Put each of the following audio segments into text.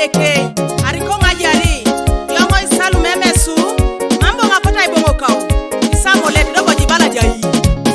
deke ariko majari yongo isalu memesu mambo makota ibongokao isamo let dogo jibala jai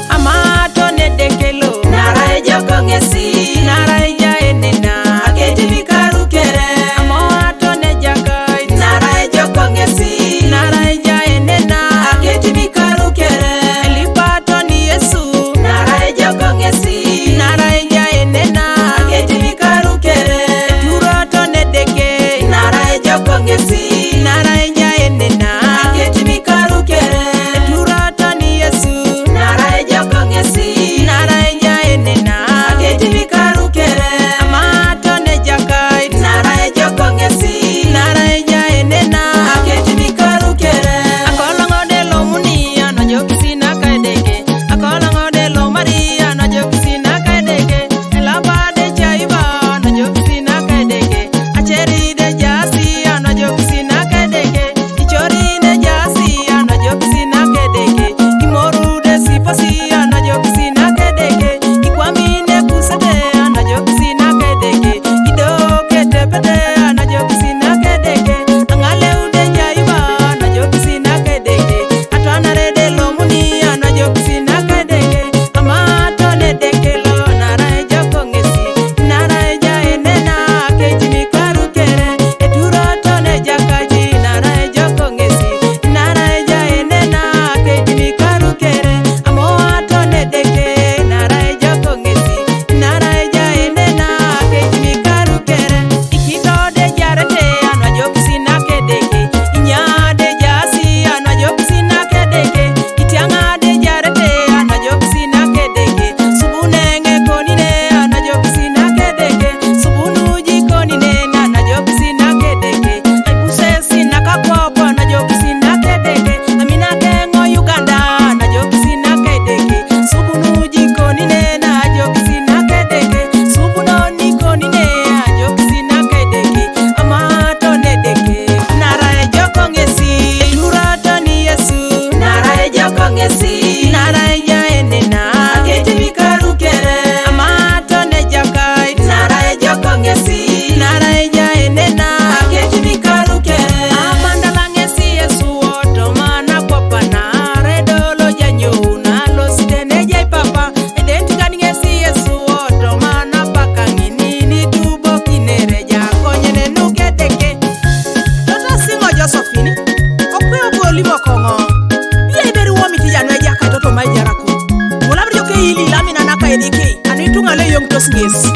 amato ne dekelo nara ejoko ngesi nara eja enena aketi vikaru kere amato ne jakai nara ejoko ngesi nara eja enena aketi vikaru kere elipato ni Yesu nara ejoko ngesi nara eja enena aketi vikaru kere turoto ne deke nara ejoko ngesi nara eja enena aketi vikaru kere turoto ni Yesu nara ejoko ngesi nara eja enena aketi vikaru kere amato ne jakai nara ejoko ngesi nara eja enena aketi vikaru kere akolongo de lo munia no jokisina kaideke akolongo de lo Maria no jokisina kaideke elabade chaiba no jokisina kaideke acheri de jasi no jokisina kaideke ichori de jasi no jokisina kaideke imoru de sipasi no jokisina kaideke ikwamine kusede no jokisina kaideke idoke tepede no jokisina kaideke angale ude jaiba no jokisina kaideke atwanare de lo munia no jokisina kaideke amato ne dekelo nara ejoko ngesi nara eja enena kejimi karu kere eturoto ne jakaji nara ejoko ngesi nara eja enena kejimi karu kere amoato ne deke nara ejoko ngesi nara eja enena kejimi karu kere ikito de jarete anwa jokisina kedeke inyade jasi anwa jokisina kedeke itianga de jarete anwa jokisina kedeke subunenge konine anwa jokisina kedeke subunuji konine anwa jokisina kedeke akusesi nakakopo anwa jokisina kedeke amina kengo Uganda anwa jokisina kedeke subunuji konine na jokisina kedeke subunoni konine jokisina kedeke amato ne deke nara ejoko ngesi turato ni Yesu nara ejoko ngesi nara eja enena aketi vikaru kere amato ne jakai nara ejoko ngesi nara eja enena aketi vikaru kere amandala ngesi Yesu oto mana kopana redolo janyuna lositene jai papa identikani ngesi Yesu oto mana pakangini ni tubo kinere jakonyene nukedeke tota singo Josephine okwe oboli mokongo bia iberi womiti janwe jaka toto mai jaraku mulabri joke ili lamina naka edike anu itungale yong tos ngesi